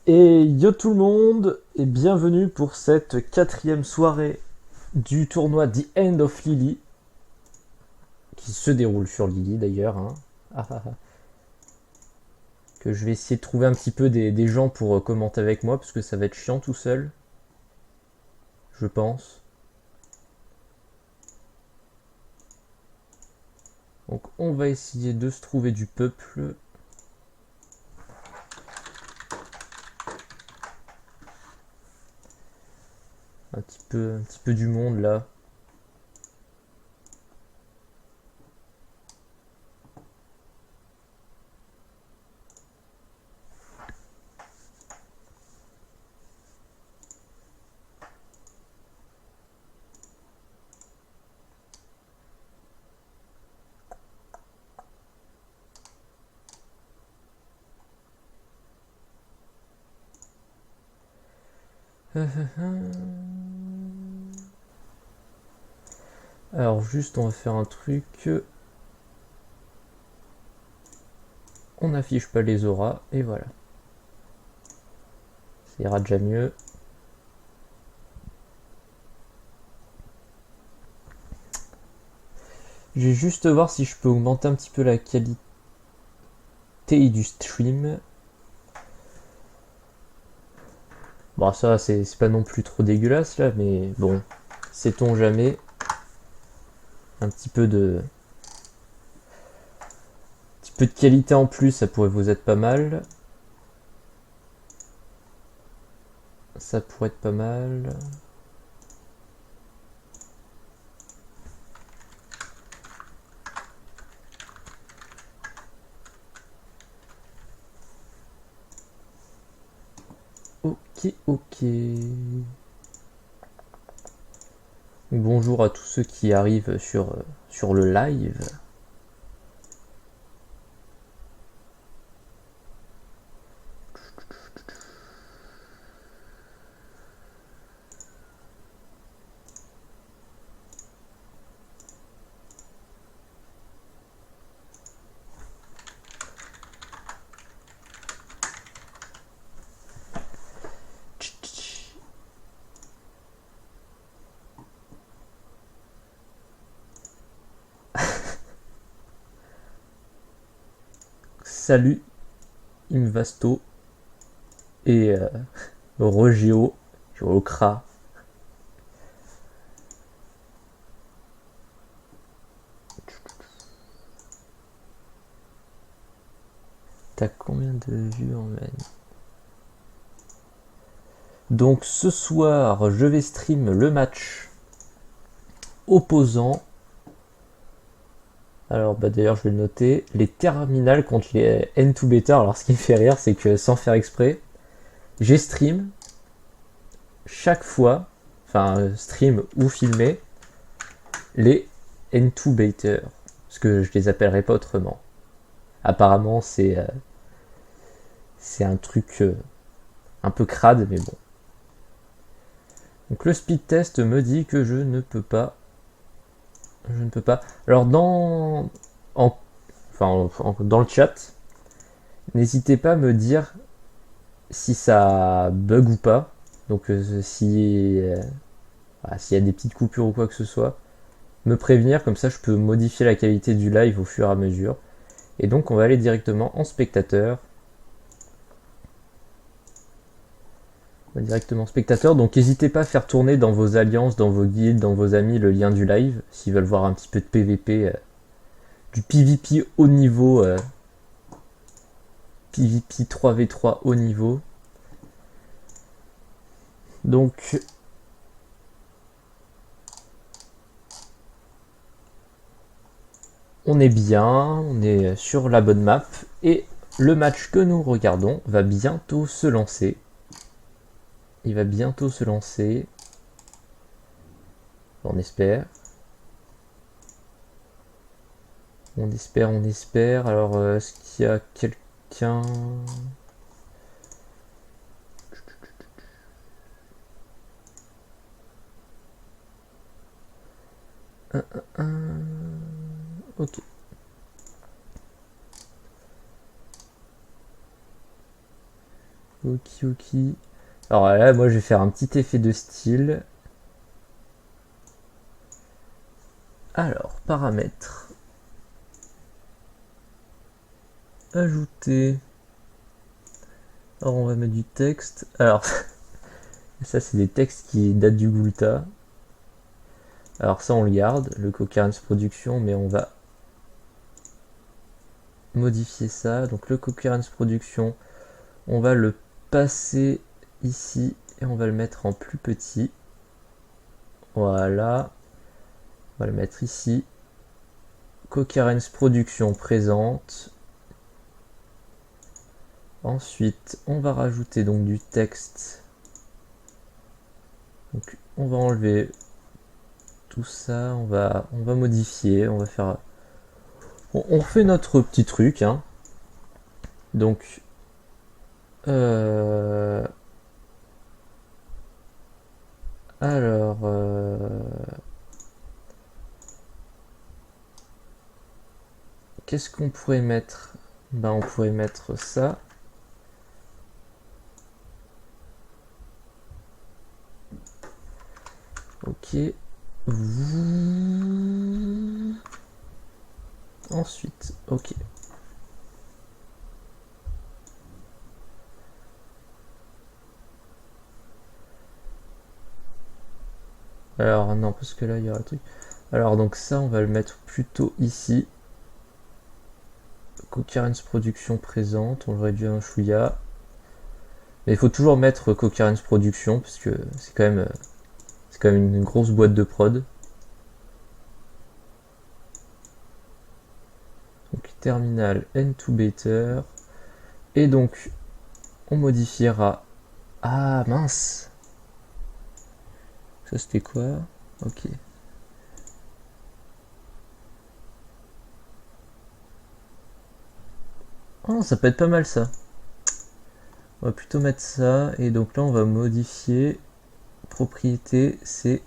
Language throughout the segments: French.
Et yo tout le monde, et bienvenue pour cette quatrième soirée du tournoi The End of Lily, qui se déroule sur Lily d'ailleurs, hein. Ah, ah, ah. Que je vais essayer de trouver un petit peu des gens pour commenter avec moi, parce que ça va être chiant tout seul, je pense. Donc on va essayer de se trouver du peuple. Un petit peu du monde là. Alors juste on va faire un truc. On n'affiche pas les auras et voilà. Ça ira déjà mieux. Je vais juste voir si je peux augmenter un petit peu la qualité du stream. Bon, ça, c'est pas non plus trop dégueulasse là, mais bon, sait-on jamais. Un petit peu de qualité en plus, ça pourrait vous être pas mal. Ça pourrait être pas mal. Ok, ok. Bonjour à tous ceux qui arrivent sur le live. Salut Imvasto et Regio, Geocra. T'as combien de vues en même? Donc ce soir, je vais stream le match opposant. Alors bah d'ailleurs je vais le noter. Les terminales contre les N2 bêta. Alors ce qui me fait rire c'est que sans faire exprès, j'ai stream chaque fois, enfin stream ou filmé, les N2 bêta. Parce que je les appellerai pas autrement. Apparemment c'est un truc un peu crade mais bon. Donc le speed test me dit que je ne peux pas. Je ne peux pas. Alors dans le chat, n'hésitez pas à me dire si ça bug ou pas. Donc voilà, s'il y a des petites coupures ou quoi que ce soit, me prévenir, comme ça je peux modifier la qualité du live au fur et à mesure. Et donc on va aller directement en spectateur. Donc n'hésitez pas à faire tourner dans vos alliances, dans vos guildes, dans vos amis le lien du live, s'ils veulent voir un petit peu de PVP, du PVP haut niveau, PVP 3v3 haut niveau. Donc on est bien, on est sur la bonne map et le match que nous regardons va bientôt se lancer. Il va bientôt se lancer. On espère. On espère, on espère. Alors, est-ce qu'il y a quelqu'un... Ok. Ok. Alors là, moi je vais faire un petit effet de style. Alors, paramètres. Ajouter. Alors on va mettre du texte. Alors, ça c'est des textes qui datent du Gulta. Alors ça on le garde, le Coherence Production, mais on va modifier ça. Donc le Coherence Production, on va le passer ici et on va le mettre en plus petit. Voilà. On va le mettre ici. Coherence Production présente. Ensuite, on va rajouter donc du texte. Donc on va enlever tout ça, on va modifier, on va faire... On fait notre petit truc, hein. Donc... Alors... Qu'est-ce qu'on pourrait mettre? Ben, on pourrait mettre ça. Ok. Ensuite, ok. Alors non, parce que là il y aura le truc. Alors donc ça, on va le mettre plutôt ici. Coherence Production présente, on le réduit un chouïa. Mais il faut toujours mettre Coherence Production parce que c'est quand même une grosse boîte de prod. Donc terminal N2Better. Et donc on modifiera. Ah mince. Ça c'était quoi? Ok. Oh, ça peut être pas mal ça. On va plutôt mettre ça. Et donc là on va modifier. Propriété, c'est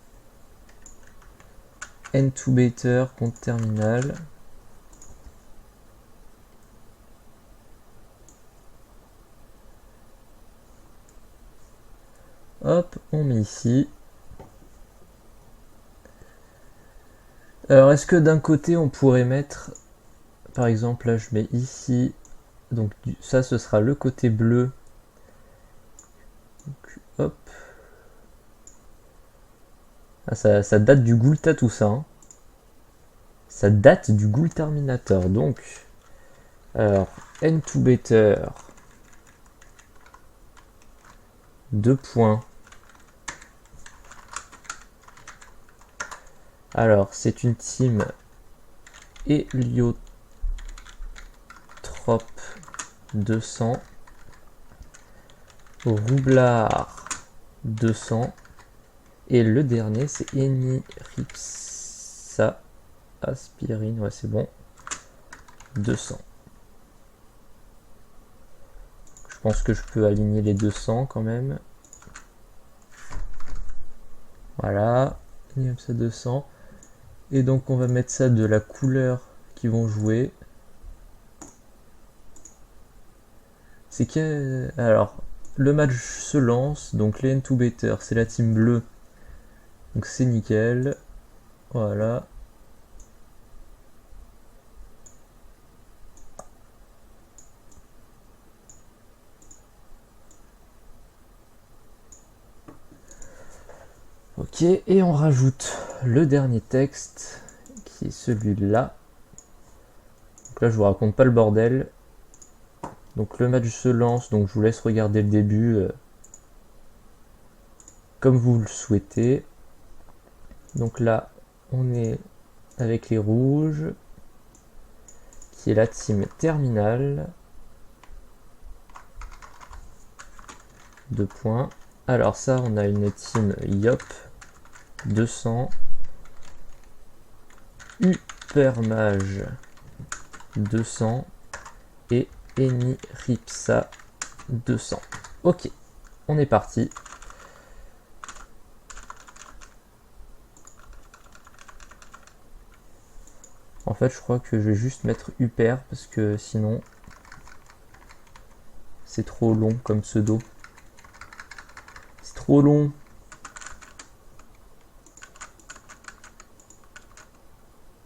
N2Better compte terminal. Hop, on met ici. Alors, est-ce que d'un côté, on pourrait mettre, par exemple, là, je mets ici, donc ça, ce sera le côté bleu. Donc, hop. Ah, ça date du Gulta, tout ça. Hein. Ça date du Gulterminator. Donc, alors, N2Better. 2 points. Alors, c'est une team Héliotrope 200. Roublard 200. Et le dernier, c'est Eniripsa Aspirine. Ouais, c'est bon. 200. Je pense que je peux aligner les 200 quand même. Voilà. Eniripsa 200. Et donc, on va mettre ça de la couleur qu'ils vont jouer. C'est que... Alors, le match se lance. Donc, les N2Better, c'est la team bleue. Donc, c'est nickel. Voilà. Ok, et on rajoute le dernier texte, qui est celui-là. Donc là, je vous raconte pas le bordel. Donc le match se lance, donc je vous laisse regarder le début comme vous le souhaitez. Donc là, on est avec les rouges, qui est la team terminale. 2 points. Alors ça, on a une team Yop 200. Upermage 200 et Eniripsa 200. Ok, on est parti. En fait, je crois que je vais juste mettre Uper parce que sinon C'est trop long comme pseudo. C'est trop long.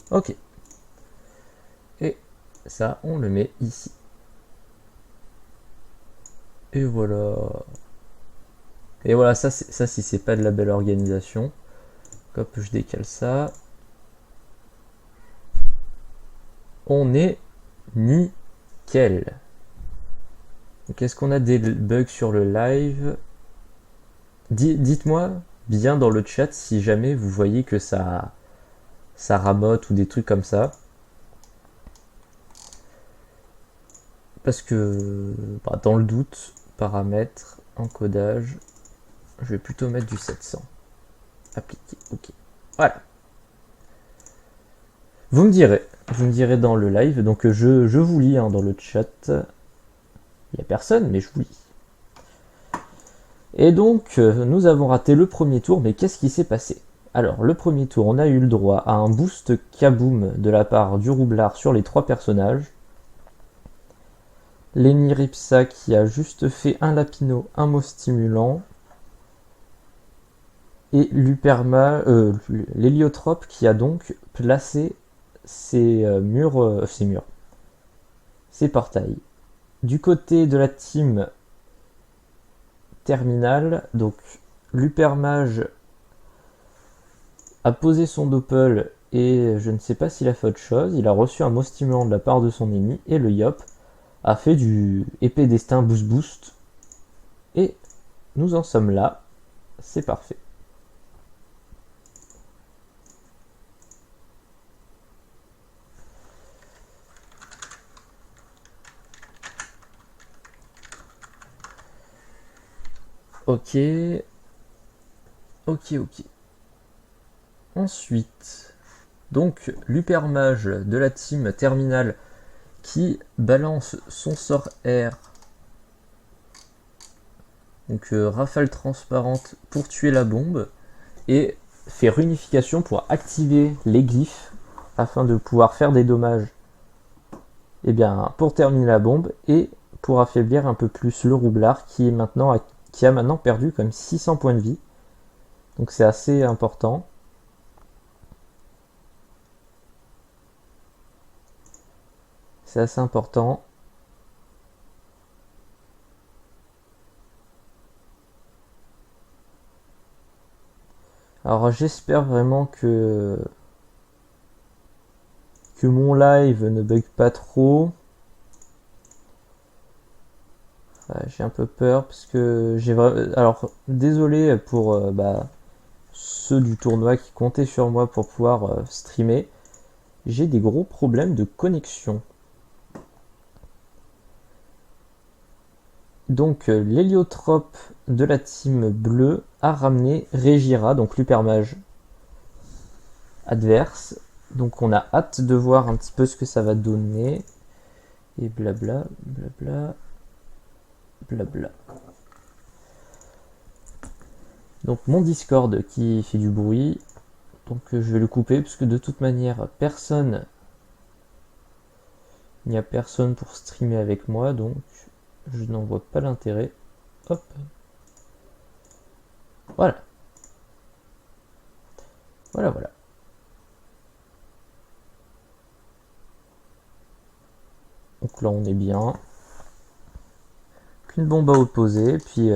Ok. Et ça, on le met ici. Et voilà. Et voilà, ça si c'est pas de la belle organisation. Hop, je décale ça. On est nickel. Donc est-ce qu'on a des bugs sur le live? Dites-moi bien dans le chat si jamais vous voyez que ça rabote ou des trucs comme ça. Parce que dans le doute, paramètres, encodage, je vais plutôt mettre du 700. Appliquer, ok. Voilà. Vous me direz dans le live, donc je vous lis dans le chat. Il n'y a personne, mais je vous lis. Et donc, nous avons raté le premier tour, mais qu'est-ce qui s'est passé? Alors, le premier tour, on a eu le droit à un boost kaboom de la part du roublard sur les 3 personnages. Lenny Ripsa qui a juste fait un lapino, un mot stimulant. Et l'héliotrope qui a donc placé ses portails. Du côté de la team terminale, donc l'Upermage a posé son doppel et je ne sais pas s'il a fait autre chose. Il a reçu un mot stimulant de la part de son ennemi et le Yop a fait du épée destin boost. Et nous en sommes là. C'est parfait. Ok. Ensuite, donc l'Upermage de la team terminale qui balance son sort R. Donc rafale transparente pour tuer la bombe et fait réunification pour activer les glyphes afin de pouvoir faire des dommages pour terminer la bombe et pour affaiblir un peu plus le roublard qui a maintenant perdu comme 600 points de vie. Donc c'est assez important. C'est assez important. Alors j'espère vraiment que mon live ne bug pas trop. J'ai un peu peur parce que alors désolé pour ceux du tournoi qui comptaient sur moi pour pouvoir streamer. J'ai des gros problèmes de connexion. Donc l'héliotrope de la team bleue a ramené Regira, donc l'Upermage adverse. Donc on a hâte de voir un petit peu ce que ça va donner. Et blabla, blabla, blabla. Donc mon Discord qui fait du bruit. Donc je vais le couper parce que de toute manière il n'y a personne pour streamer avec moi, donc je n'en vois pas l'intérêt. Hop. Voilà. Voilà. Donc là on est bien. Qu'une bombe à opposer. Puis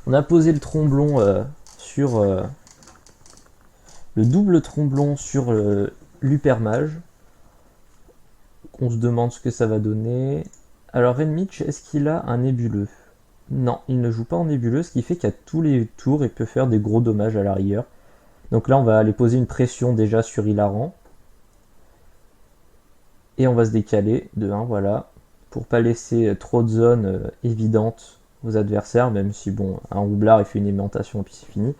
on a posé le tromblon sur le double tromblon sur l'Upermage. On se demande ce que ça va donner. Alors Renmitch, est-ce qu'il a un nébuleux? Non, il ne joue pas en nébuleux, ce qui fait qu'à tous les tours, il peut faire des gros dommages à la rigueur. Donc là, on va aller poser une pression déjà sur Hilaran. Et on va se décaler de 1, voilà. Pour pas laisser trop de zones évidentes aux adversaires, même si, bon, un roublard, il fait une aimantation et puis c'est fini.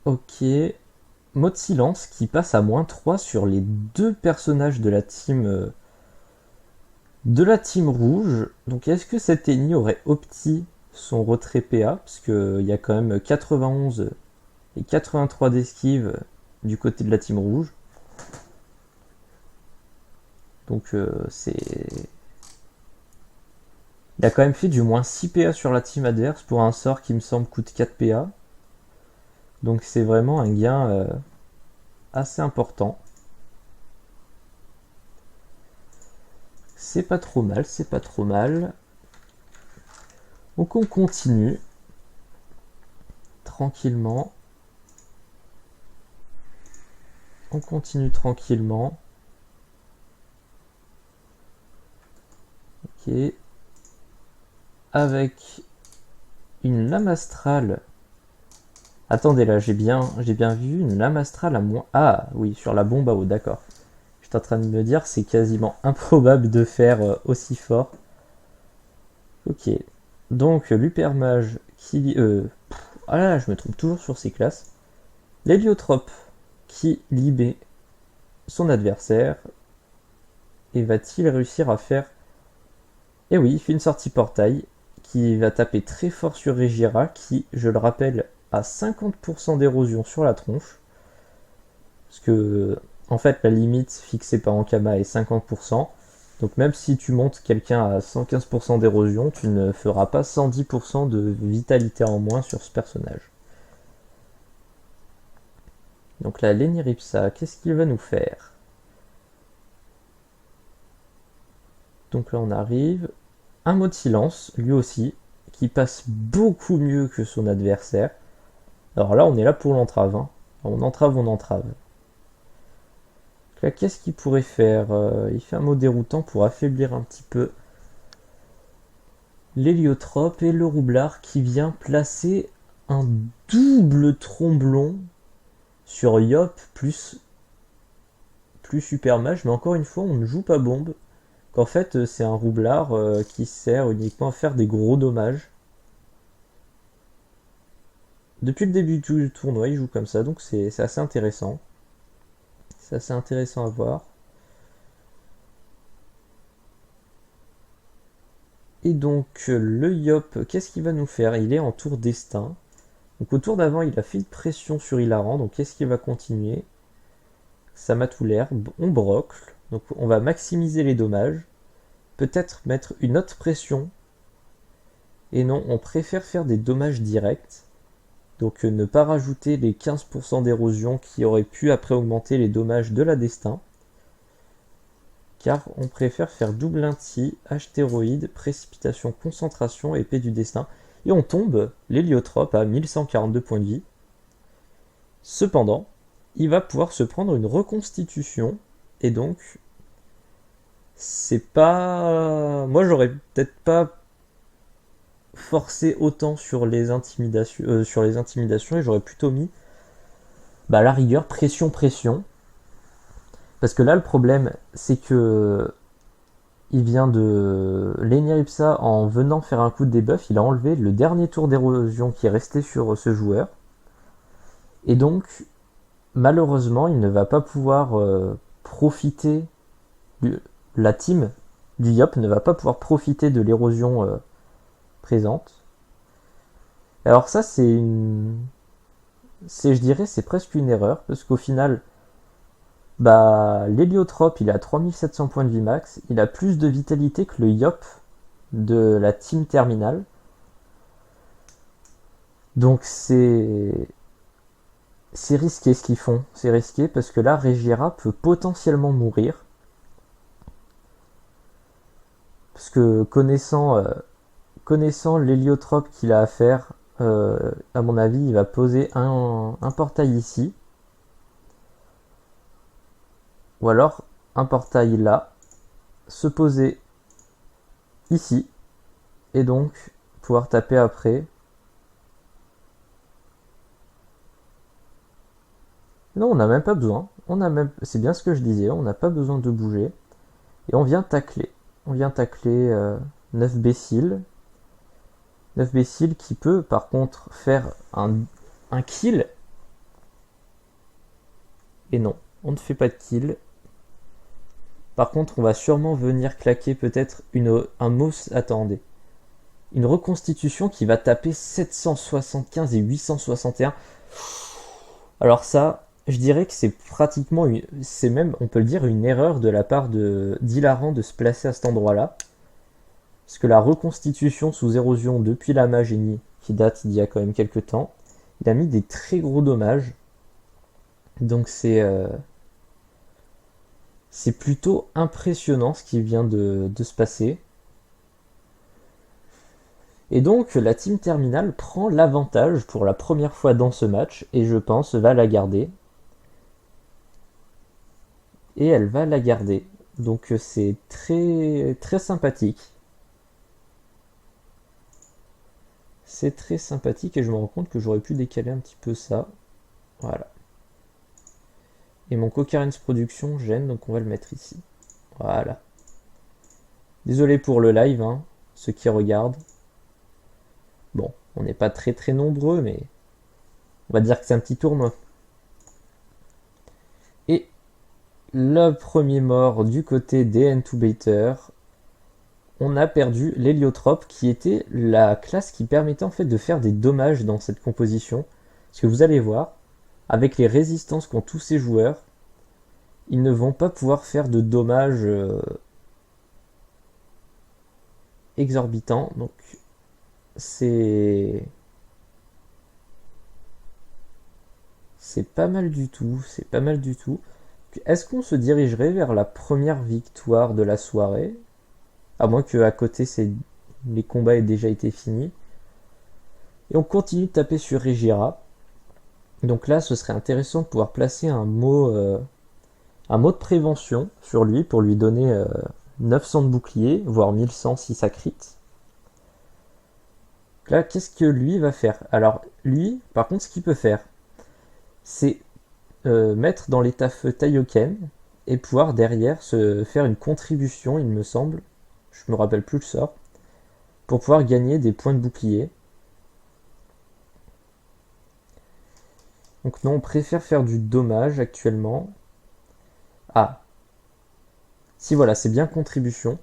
Ok. Mode silence qui passe à -3 sur les 2 personnages de la team rouge. Donc est-ce que cet ennemi aurait opti son retrait PA, parce qu'il y a quand même 91 et 83 d'esquive du côté de la team rouge. Donc Il a quand même fait du moins 6 PA sur la team adverse pour un sort qui me semble coûte 4 PA. Donc c'est vraiment un gain assez important. C'est pas trop mal, c'est pas trop mal. Donc on continue tranquillement. On continue tranquillement. Ok. Avec une lame astrale. Attendez là, j'ai bien vu une lame astrale à moins. Ah oui, sur la bombe à eau, d'accord. J'étais en train de me dire c'est quasiment improbable de faire aussi fort. Ok. Donc l'hypermage qui. Ah là, je me trompe toujours sur ces classes. L'héliotrope qui libère son adversaire. Et va-t-il réussir à faire. Eh oui, il fait une sortie portail qui va taper très fort sur Regira qui, je le rappelle, a 50% d'érosion sur la tronche. Parce que, en fait, la limite fixée par Ankama est 50%. Donc même si tu montes quelqu'un à 115% d'érosion, tu ne feras pas 110% de vitalité en moins sur ce personnage. Donc là, Leniripsa, qu'est-ce qu'il va nous faire? Donc là, on arrive. Un mot de silence, lui aussi, qui passe beaucoup mieux que son adversaire. Alors là, on est là pour l'entrave. Hein. On entrave, on entrave. Donc là, qu'est-ce qu'il pourrait faire? Il fait un mot déroutant pour affaiblir un petit peu l'héliotrope et le roublard qui vient placer un double tromblon sur Yop plus super mage. Mais encore une fois, on ne joue pas bombe. Qu'en fait, c'est un roublard qui sert uniquement à faire des gros dommages. Depuis le début du tournoi, il joue comme ça, donc c'est assez intéressant. C'est assez intéressant à voir. Et donc, le Yop, qu'est-ce qu'il va nous faire? Il est en tour destin. Donc au tour d'avant, il a fait une pression sur Hilaran, donc qu'est-ce qu'il va continuer? Ça m'a tout l'air. On brocle, donc on va maximiser les dommages. Peut-être mettre une autre pression. Et non, on préfère faire des dommages directs. Donc ne pas rajouter les 15% d'érosion qui auraient pu après augmenter les dommages de la destin. Car on préfère faire double inti, astéroïde, précipitation, concentration, épée du destin. Et on tombe l'héliotrope à 1142 points de vie. Cependant, il va pouvoir se prendre une reconstitution. Et donc, c'est pas... Moi, j'aurais peut-être pas forcé autant sur les intimidations, et j'aurais plutôt mis, à la rigueur, pression. Parce que là, le problème, c'est que il vient de Leniripsa, en venant faire un coup de debuff, il a enlevé le dernier tour d'érosion qui est resté sur ce joueur. Et donc, malheureusement, il ne va pas pouvoir profiter, la team du Yop ne va pas pouvoir profiter de l'érosion présente. Alors ça, je dirais, c'est presque une erreur, parce qu'au final, l'héliotrope, il est à 3700 points de vie max, il a plus de vitalité que le Yop de la team terminale. Donc c'est risqué ce qu'ils font, c'est risqué parce que là, Regira peut potentiellement mourir. Parce que connaissant l'héliotrope qu'il a à faire, à mon avis, il va poser un portail ici. Ou alors un portail là, se poser ici, et donc pouvoir taper après. Non, on n'a même pas besoin. C'est bien ce que je disais, on n'a pas besoin de bouger. Et on vient tacler. On vient tacler 9 Bécile. 9 Bécile qui peut par contre faire un kill. Et non, on ne fait pas de kill. Par contre, on va sûrement venir claquer peut-être un mot. Attendez. Une reconstitution qui va taper 775 et 861. Alors ça, je dirais que c'est pratiquement, c'est même, on peut le dire, une erreur de la part d'Hilaran de se placer à cet endroit-là. Parce que la reconstitution sous érosion depuis la mage génie, qui date d'il y a quand même quelques temps, il a mis des très gros dommages. Donc c'est plutôt impressionnant ce qui vient de se passer. Et donc la team Terminal prend l'avantage pour la première fois dans ce match et je pense va la garder. Et elle va la garder. Donc c'est très très sympathique. C'est très sympathique et je me rends compte que j'aurais pu décaler un petit peu ça. Voilà. Et mon Cocarens Production gêne, donc on va le mettre ici. Voilà. Désolé pour le live, hein, ceux qui regardent. Bon, on n'est pas très très nombreux, mais on va dire que c'est un petit tournoi. Et le premier mort du côté des Intubators, on a perdu l'héliotrope qui était la classe qui permettait en fait de faire des dommages dans cette composition. Parce que vous allez voir, avec les résistances qu'ont tous ces joueurs, ils ne vont pas pouvoir faire de dommages exorbitants. Donc c'est pas mal du tout, c'est pas mal du tout. Est-ce qu'on se dirigerait vers la première victoire de la soirée? À moins qu'à côté les combats aient déjà été finis. Et on continue de taper sur Regira. Donc là, ce serait intéressant de pouvoir placer un mot de prévention sur lui pour lui donner 900 de bouclier, voire 1100 si ça crit. Là, qu'est-ce que lui va faire? Alors, lui, par contre, ce qu'il peut faire, c'est mettre dans l'état feu Taioken et pouvoir derrière se faire une contribution, il me semble, je me rappelle plus le sort, pour pouvoir gagner des points de bouclier. Donc non, on préfère faire du dommage actuellement. Ah, si voilà, c'est bien contribution.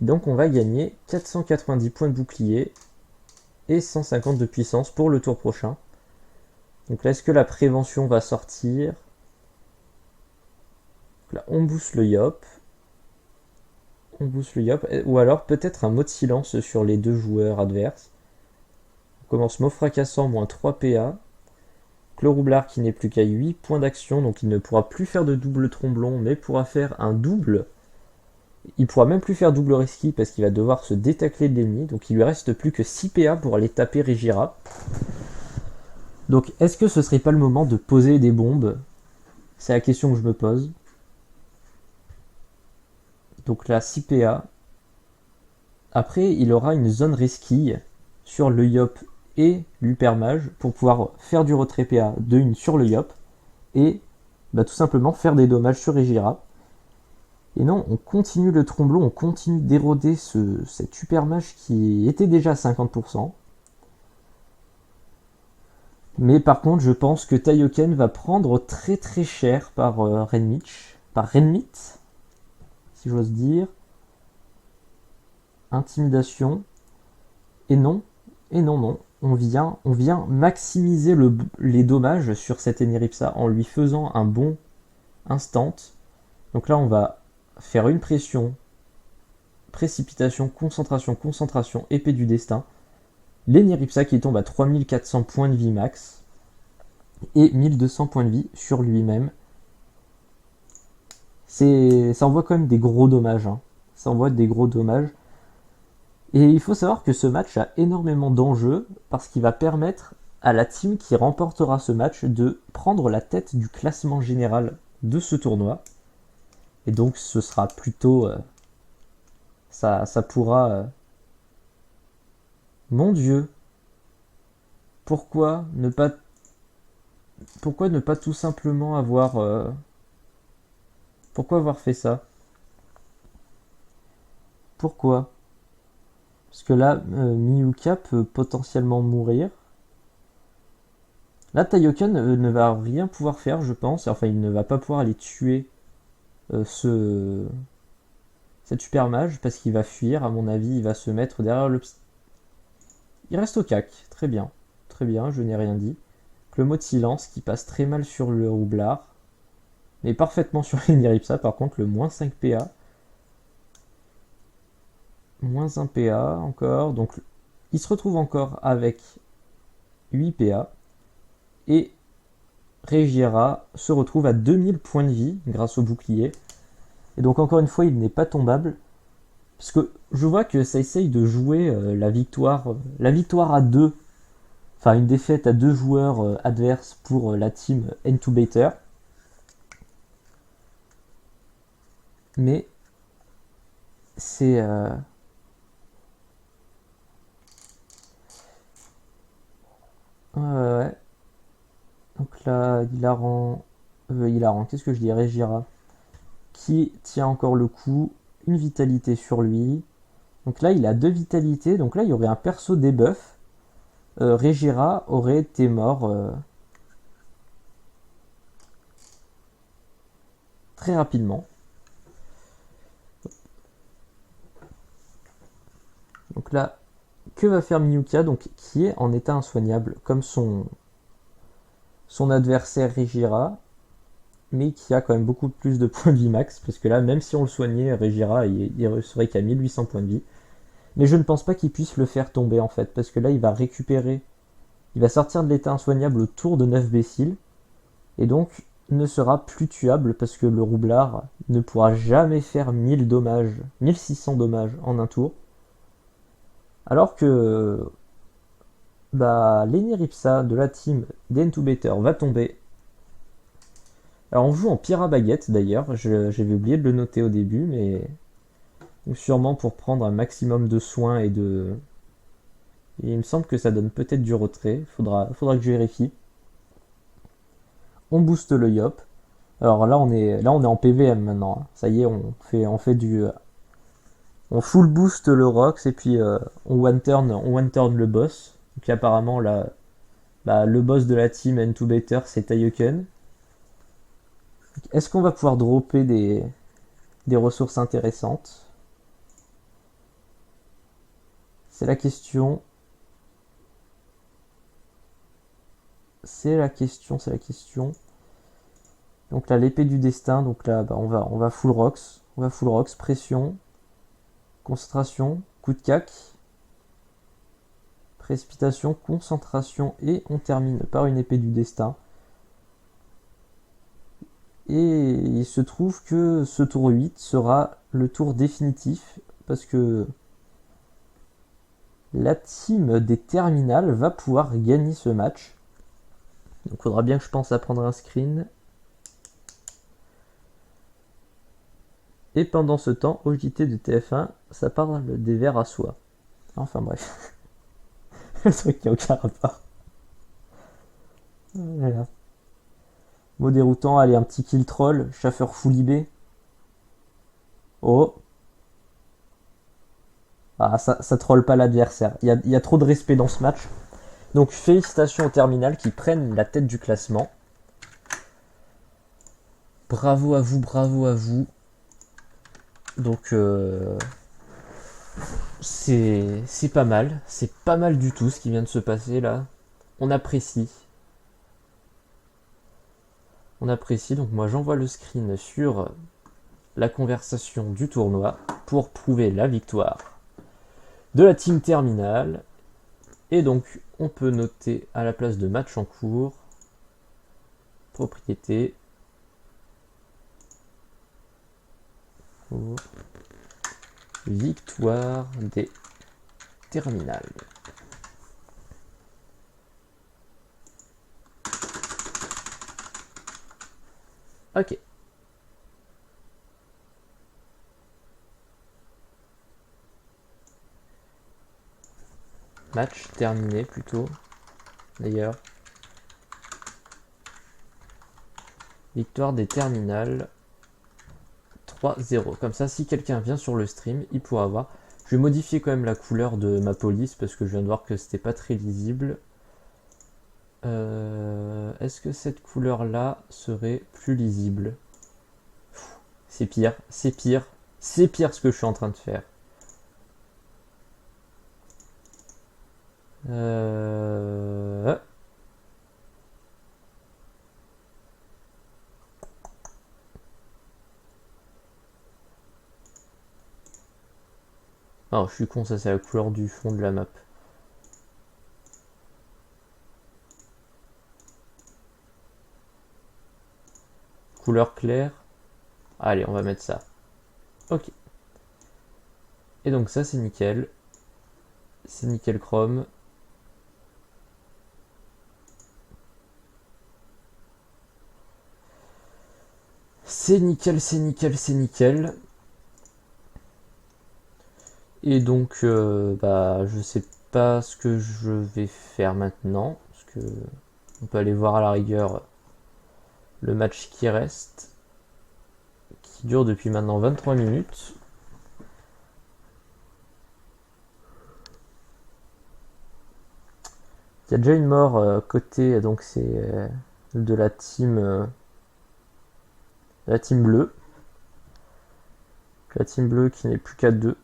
Donc on va gagner 490 points de bouclier et 150 de puissance pour le tour prochain. Donc là, est-ce que la prévention va sortir? Là, on booste le Yop. On booste le Yop. Ou alors peut-être un mot de silence sur les deux joueurs adverses. On commence mot fracassant, moins 3 PA. Le roublard qui n'est plus qu'à 8 points d'action, donc il ne pourra plus faire de double tromblon, mais pourra faire un double. Il pourra même plus faire double risky parce qu'il va devoir se détacler de l'ennemi, donc il lui reste plus que 6 PA pour aller taper Regira. Donc est-ce que ce serait pas le moment de poser des bombes? C'est la question que je me pose. Donc là, 6 PA. Après, il aura une zone risky sur le Yop et l'Hypermage pour pouvoir faire du retrait PA de 1 sur le Yop et tout simplement faire des dommages sur Regira. Et non, on continue le tromblon, on continue d'éroder cet Hypermage qui était déjà à 50%. Mais par contre, je pense que Taioken va prendre très très cher par Renmith, si j'ose dire. Intimidation. Et non, on vient maximiser les dommages sur cet Eniripsa en lui faisant un bon instant. Donc là, on va faire une pression, précipitation, concentration, épée du destin. L'Eniripsa qui tombe à 3400 points de vie max et 1200 points de vie sur lui-même. Ça envoie quand même des gros dommages. Hein. Ça envoie des gros dommages. Et il faut savoir que ce match a énormément d'enjeux parce qu'il va permettre à la team qui remportera ce match de prendre la tête du classement général de ce tournoi. Et donc ce sera plutôt... ça pourra... Mon Dieu! Pourquoi ne pas tout simplement avoir... Pourquoi avoir fait ça? Pourquoi? Parce que là, Miyuka peut potentiellement mourir. Là, Taioken ne va rien pouvoir faire, je pense. Enfin, il ne va pas pouvoir aller tuer cet super mage parce qu'il va fuir. À mon avis, il va se mettre derrière le... Il reste au cac. Très bien. Très bien, je n'ai rien dit. Le mot de silence qui passe très mal sur le roublard. Mais parfaitement sur l'Eniripsa, par contre, le moins 5 PA. Moins 1 PA encore. Donc il se retrouve encore avec 8 PA. Et Regira se retrouve à 2000 points de vie grâce au bouclier. Et donc encore une fois, il n'est pas tombable. Parce que je vois que ça essaye de jouer la victoire à deux. Enfin, une défaite à deux joueurs adverses pour la team Intubator. Mais c'est... ouais. Donc là, Hilaran, qu'est-ce que je dis? Regira, qui tient encore le coup, une vitalité sur lui. Donc là, il a 2 vitalités, donc là, il y aurait un perso debuff. Regira aurait été mort très rapidement. Donc là, que va faire Miyuka, donc, qui est en état insoignable, comme son adversaire Regira, mais qui a quand même beaucoup plus de points de vie max, parce que là, même si on le soignait, Regira, il serait qu'à 1800 points de vie. Mais je ne pense pas qu'il puisse le faire tomber, en fait, parce que là, il va récupérer, il va sortir de l'état insoignable autour de 9 béciles, et donc ne sera plus tuable, parce que le roublard ne pourra jamais faire 1000 dommages, 1600 dommages en un tour. Alors que Lenny Ripsa de la team d'Intubator va tomber. Alors on joue en Pyra Baguette d'ailleurs, j'avais oublié de le noter au début, mais sûrement pour prendre un maximum de soins et de... Et il me semble que ça donne peut-être du retrait, faudra que je vérifie. On booste le Yop. Alors là on est en PVM maintenant, ça y est, on fait du... on full boost le Rox et puis on one turn le boss. Donc apparemment là, le boss de la team Intubator c'est Taiyuken. Est-ce qu'on va pouvoir dropper des ressources intéressantes? C'est la question. C'est la question. Donc là, l'épée du destin. Donc là, on va full rocks. On va full rocks. Pression. Concentration. Coup de cac. Précipitation. Concentration. Et on termine par une épée du destin. Et il se trouve que ce tour 8 sera le tour définitif. Parce que la team des terminales va pouvoir gagner ce match. Donc il faudra bien que je pense à prendre un screen. Et pendant ce temps, au JT de TF1, ça parle des vers à soie. Enfin bref. Le truc qui a aucun rapport. Voilà. Mot déroutant, allez, un petit kill troll, chaffeur full IB. Oh. Ah, ça troll pas l'adversaire. Il y a trop de respect dans ce match. Donc félicitations aux terminales qui prennent la tête du classement. Bravo à vous, bravo à vous. Donc c'est pas mal. C'est pas mal du tout ce qui vient de se passer là. On apprécie. On apprécie. Donc moi j'envoie le screen sur la conversation du tournoi pour prouver la victoire de la team terminale. Et donc on peut noter à la place de match en cours, propriété, victoire des terminales. Ok. Match terminé plutôt, d'ailleurs. Victoire des terminales 3-0. Comme ça, si quelqu'un vient sur le stream, il pourra voir. Je vais modifier quand même la couleur de ma police parce que je viens de voir que c'était pas très lisible. Est-ce que cette couleur-là serait plus lisible? C'est pire, c'est pire, c'est pire ce que je suis en train de faire. Euh... Oh, je suis con, ça c'est la couleur du fond de la map. Couleur claire. Allez, on va mettre ça. Ok. Et donc ça c'est nickel. C'est nickel chrome. C'est nickel, c'est nickel, c'est nickel. Et donc, je sais pas ce que je vais faire maintenant. Parce que on peut aller voir à la rigueur le match qui reste. Qui dure depuis maintenant 23 minutes. Il y a déjà une mort côté, donc c'est de la team bleue. La team bleue qui n'est plus qu'à 2.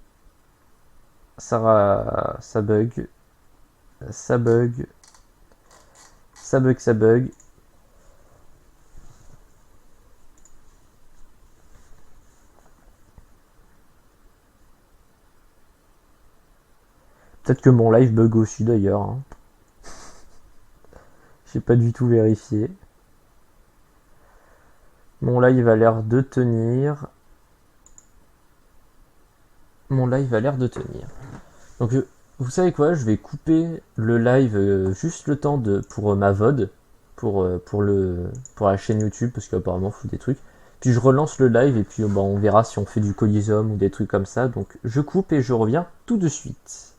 Ça bug. Ça bug. Ça bug, ça bug. Peut-être que mon live bug aussi d'ailleurs. Hein. J'ai pas du tout vérifié. Mon live a l'air de tenir. Mon live a l'air de tenir. Donc vous savez quoi, je vais couper le live juste le temps pour ma VOD, pour la chaîne YouTube, parce qu'apparemment il faut des trucs. Puis je relance le live et puis on verra si on fait du Coliseum ou des trucs comme ça. Donc je coupe et je reviens tout de suite.